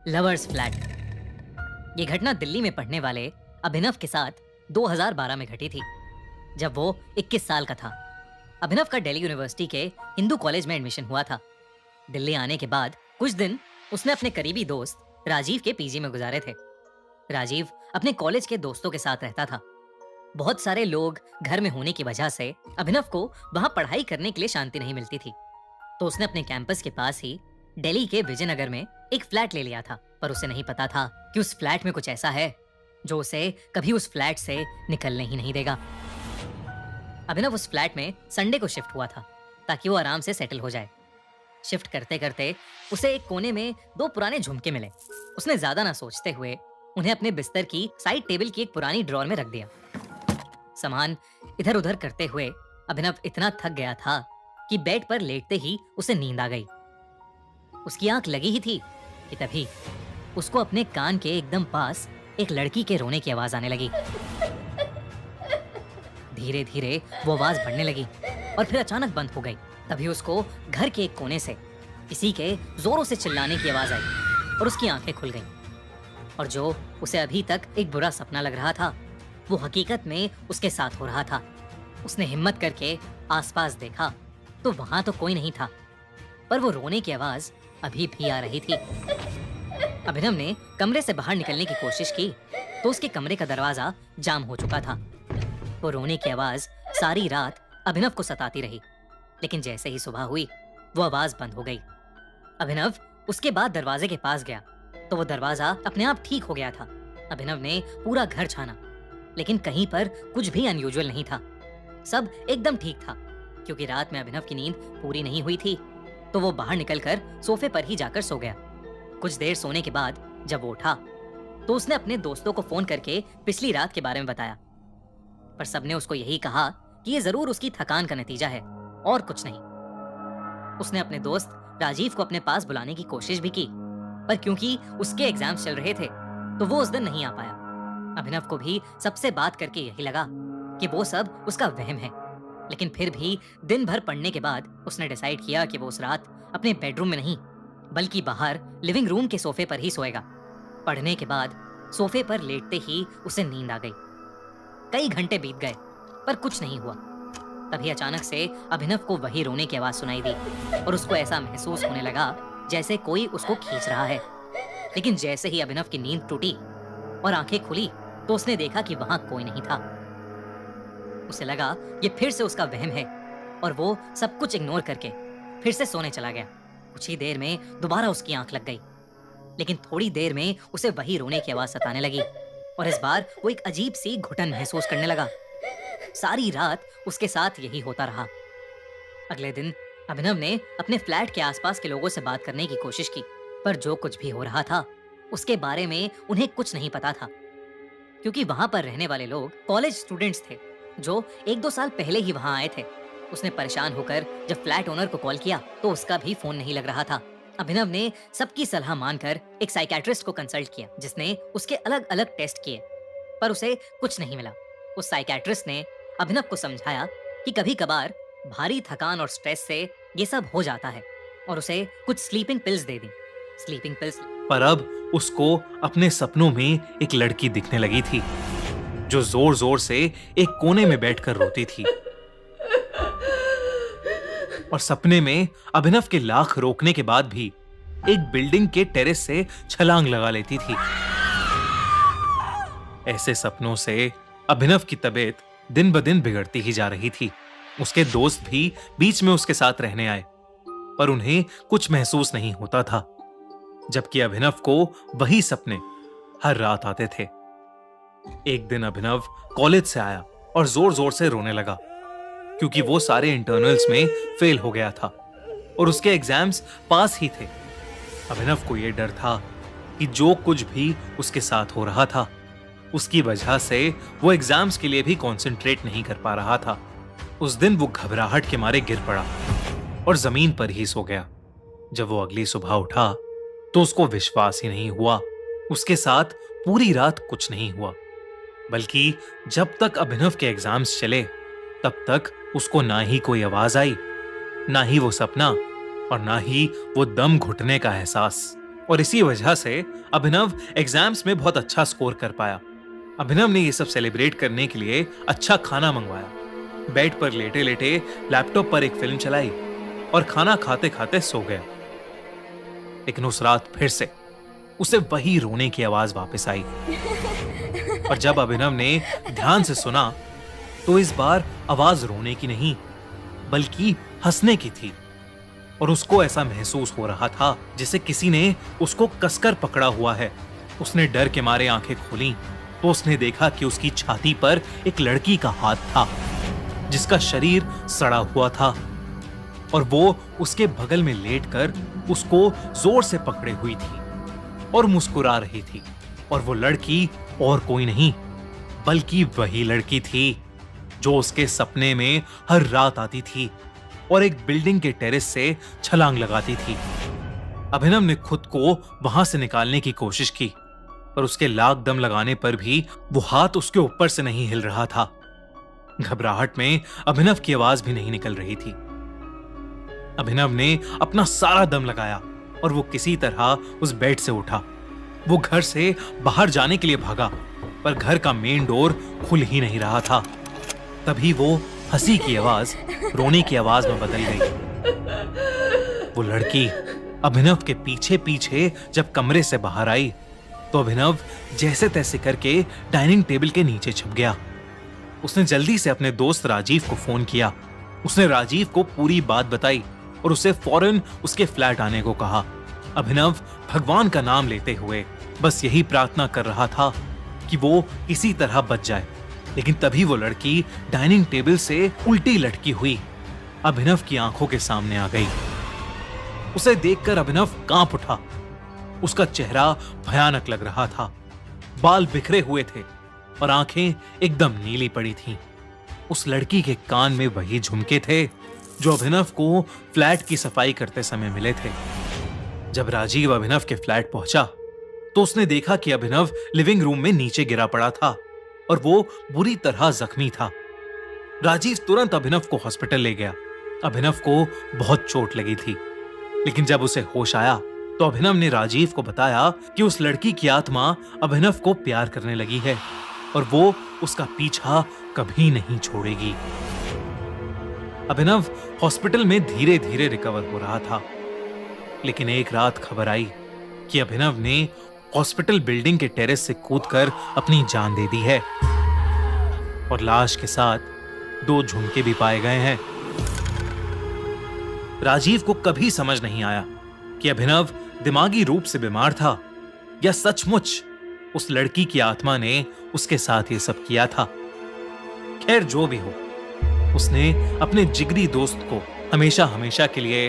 Lovers flat. ये घटना दिल्ली में पढ़ने वाले अभिनव के साथ 2012 में घटी थी, जब वो 21 साल का था। अभिनव का दिल्ली यूनिवर्सिटी के हिंदू कॉलेज में एडमिशन हुआ था। दिल्ली आने के बाद कुछ दिन उसने अपने करीबी दोस्त राजीव के पीजी में गुजारे थे। राजीव अपने कॉलेज के दोस्तों के साथ रहता था। बहुत सारे लोग घर में होने की वजह से अभिनव को वहां पढ़ाई करने के लिए शांति नहीं मिलती थी, तो उसने अपने कैंपस के पास ही दिल्ली के विजयनगर में एक फ्लैट ले लिया था। पर उसे नहीं पता था कि उस फ्लैट में कुछ ऐसा है जो उसे कभी उस फ्लैट से निकलने ही नहीं देगा। अभिनव उस फ्लैट में संडे को शिफ्ट हुआ था ताकि वो आराम से सेटल हो जाए। शिफ्ट करते करते उसे एक कोने में 2 पुराने झुमके मिले। उसने ज्यादा ना सोचते हुए उन्हें अपने बिस्तर की साइड टेबल की एक पुरानी ड्रॉर में रख दिया। सामान इधर उधर करते हुए अभिनव इतना थक गया था कि बेड पर लेटते ही उसे नींद आ गई। उसकी आंख लगी ही थी कि तभी उसको अपने कान के एकदम पास एक लड़की के रोने की आवाज आने लगी। धीरे धीरे वो आवाज बढ़ने लगी और फिर अचानक बंद हो गई। तभी उसको घर के एक कोने से किसी के जोरों से चिल्लाने की आवाज आई और उसकी आंखें खुल गईं। और जो उसे अभी तक एक बुरा सपना लग रहा था, वो हकीकत में उसके साथ हो रहा था। उसने हिम्मत करके आसपास देखा तो वहां तो कोई नहीं था, पर वो रोने की आवाज अभी भी आ रही थी। अभिनव ने कमरे से बाहर निकलने की कोशिश की तो उसके कमरे का दरवाजा जाम हो चुका था। वो रोने की आवाज सारी रात अभिनव को सताती रही, लेकिन जैसे ही सुबह हुई वो आवाज बंद हो गई। अभिनव उसके बाद दरवाजे के पास गया तो वो दरवाजा अपने आप ठीक हो गया था। अभिनव ने पूरा घर छाना, लेकिन कहीं पर कुछ भी अनयूजुअल नहीं था। सब एकदम ठीक था, क्योंकि रात में अभिनव की नींद पूरी नहीं हुई थी, तो वो बाहर निकलकर सोफे पर ही जाकर सो गया। कुछ देर सोने के बाद जब वो उठा तो उसने अपने दोस्तों को फोन करके पिछली रात के बारे में बताया, पर सबने उसको यही कहा कि ये जरूर उसकी थकान का नतीजा है और कुछ नहीं। उसने अपने दोस्त राजीव को अपने पास बुलाने की कोशिश भी की, पर क्योंकि उसके एग्जाम्स चल रहे थे तो वो उस दिन नहीं आ पाया। अभिनव को भी सबसे बात करके यही लगा कि वो सब उसका वहम है, लेकिन फिर भी दिन भर पढ़ने के बाद उसने डिसाइड किया कि वो उस रात अपने बेडरूम में नहीं बल्कि बाहर लिविंग रूम के सोफे पर ही सोएगा। पढ़ने के बाद सोफे पर लेटते ही उसे नींद आ गई। कई घंटे बीत गए पर कुछ नहीं हुआ। तभी अचानक से अभिनव को वही रोने की आवाज सुनाई दी और उसको ऐसा महसूस होने लगा जैसे कोई उसको खींच रहा है। लेकिन जैसे ही अभिनव की नींद टूटी और आंखें खुली तो उसने देखा कि वहां कोई नहीं था। उसे लगा ये फिर से उसका वहम है और वो सब कुछ इग्नोर करके फिर से सोने चला गया। कुछ ही देर में दोबारा उसकी आंख लग गई, लेकिन थोड़ी देर में उसे वही रोने की आवाज सताने लगी और इस बार वो एक अजीब सी घुटन महसूस करने लगा। सारी रात उसके साथ यही होता रहा। अगले दिन अभिनव ने अपने फ्लैट के आसपास के लोगों से बात करने की कोशिश की, पर जो कुछ भी हो रहा था उसके बारे में उन्हें कुछ नहीं पता था, क्योंकि वहां पर रहने वाले लोग कॉलेज स्टूडेंट्स थे जो 1-2 साल पहले ही वहां आए थे। उसने परेशान होकर जब फ्लैट ओनर को कॉल किया तो उसका भी फोन नहीं लग रहा था। अभिनव ने सबकी सलाह मानकर एक साइकियाट्रिस्ट को कंसल्ट किया, जिसने उसके अलग अलग टेस्ट किए, पर उसे कुछ नहीं मिला। उस साइकियाट्रिस्ट ने अभिनव को समझाया कि कभी कभार भारी थकान और स्ट्रेस से ये सब हो जाता है और उसे कुछ स्लीपिंग पिल्स दे दी। Sleeping pills. पर अब उसको अपने सपनों में एक लड़की दिखने लगी थी जो जोर जोर से एक कोने में बैठकर रोती थी और सपने में अभिनव के लाख रोकने के बाद भी एक बिल्डिंग के टेरेस से छलांग लगा लेती थी। ऐसे सपनों से अभिनव की तबीयत दिन ब दिन बिगड़ती ही जा रही थी। उसके दोस्त भी बीच में उसके साथ रहने आए, पर उन्हें कुछ महसूस नहीं होता था, जबकि अभिनव को वही सपने हर रात आते थे। एक दिन अभिनव कॉलेज से आया और जोर जोर से रोने लगा, क्योंकि वो सारे इंटरनल्स में फेल हो गया था और उसके एग्जाम्स पास ही थे। अभिनव को यह डर था कि जो कुछ भी उसके साथ हो रहा था उसकी वजह से वो एग्जाम्स के लिए भी कंसंट्रेट नहीं कर पा रहा था। उस दिन वो घबराहट के मारे गिर पड़ा और जमीन पर ही सो गया। जब वो अगली सुबह उठा तो उसको विश्वास ही नहीं हुआ उसके साथ पूरी रात कुछ नहीं हुआ, बल्कि जब तक अभिनव के एग्जाम्स चले तब तक उसको ना ही कोई आवाज आई, ना ही वो सपना और ना ही वो दम घुटने का एहसास। और इसी वजह से अभिनव एग्जाम्स में बहुत अच्छा स्कोर कर पाया। अभिनव ने ये सब सेलिब्रेट करने के लिए अच्छा खाना मंगवाया, बेड पर लेटे लेटे लैपटॉप पर एक फिल्म चलाई और खाना खाते खाते सो गया। लेकिन उस रात फिर से उसे वही रोने की आवाज वापस आई। और जब अभिनव ने ध्यान से सुना तो इस बार आवाज रोने की नहीं बल्कि हंसने की थी। और उसको ऐसा महसूस हो रहा था जैसे किसी ने उसको कसकर पकड़ा हुआ है। उसने डर के मारे आंखें खोली तो उसने देखा कि उसकी छाती पर एक लड़की का हाथ था जिसका शरीर सड़ा हुआ था और वो उसके बगल में लेटकर उसको जोर से पकड़े हुई थी और मुस्कुरा रही थी। और वो लड़की और कोई नहीं बल्कि वही लड़की थी जो उसके सपने में हर रात आती थी और एक बिल्डिंग के टेरेस से छलांग लगाती थी। अभिनव ने खुद को वहां से निकालने की कोशिश की पर उसके लाख दम लगाने पर भी वो हाथ उसके ऊपर से नहीं हिल रहा था। घबराहट में अभिनव की आवाज भी नहीं निकल रही थी। अभिनव ने अपना सारा दम लगाया और वो किसी तरह उस बेड से उठा। वो घर से बाहर जाने के लिए भागा पर घर का मेन डोर खुल ही नहीं रहा था। तभी वो हंसी की आवाज रोने की आवाज में बदल गई। वो लड़की अभिनव के पीछे पीछे जब कमरे से बाहर आई तो अभिनव जैसे तैसे करके डाइनिंग टेबल के नीचे छुप गया। उसने जल्दी से अपने दोस्त राजीव को फोन किया। उसने राजीव को पूरी बात बताई और उसे फौरन उसके फ्लैट आने को कहा। अभिनव भगवान का नाम लेते हुए बस यही प्रार्थना कर रहा था कि वो किसी तरह बच जाए। लेकिन तभी वो लड़की डाइनिंग टेबल से उल्टी लटकी हुई अभिनव की आंखों के सामने आ गई। उसे देखकर अभिनव कांप उठा। उसका चेहरा भयानक लग रहा था। बाल बिखरे हुए थे और आंखें एकदम नीली पड़ी थीं। उस लड़की के कान में वही झुमके थे जो अभिनव को फ्लैट की सफाई करते समय मिले थे। जब राजीव अभिनव के फ्लैट पहुंचा तो उसने देखा कि अभिनव लिविंग रूम में नीचे गिरा पड़ा था और वो बुरी तरह जख्मी था। राजीव तुरंत अभिनव को हॉस्पिटल ले गया। अभिनव को बहुत चोट लगी थी लेकिन जब उसे होश आया तो अभिनव ने राजीव को बताया कि उस लड़की की आत्मा अभिनव को प्यार करने लगी है और वो उसका पीछा कभी नहीं छोड़ेगी। अभिनव हॉस्पिटल में धीरे धीरे रिकवर हो रहा था लेकिन एक रात खबर आई कि अभिनव ने हॉस्पिटल बिल्डिंग के टेरेस से कूदकर अपनी जान दे दी है और लाश के साथ 2 झुमके भी पाए गए हैं। राजीव को कभी समझ नहीं आया कि अभिनव दिमागी रूप से बीमार था या सचमुच उस लड़की की आत्मा ने उसके साथ ये सब किया था। खैर जो भी हो, उसने अपने जिगरी दोस्त को हमेशा हमेशा के लिए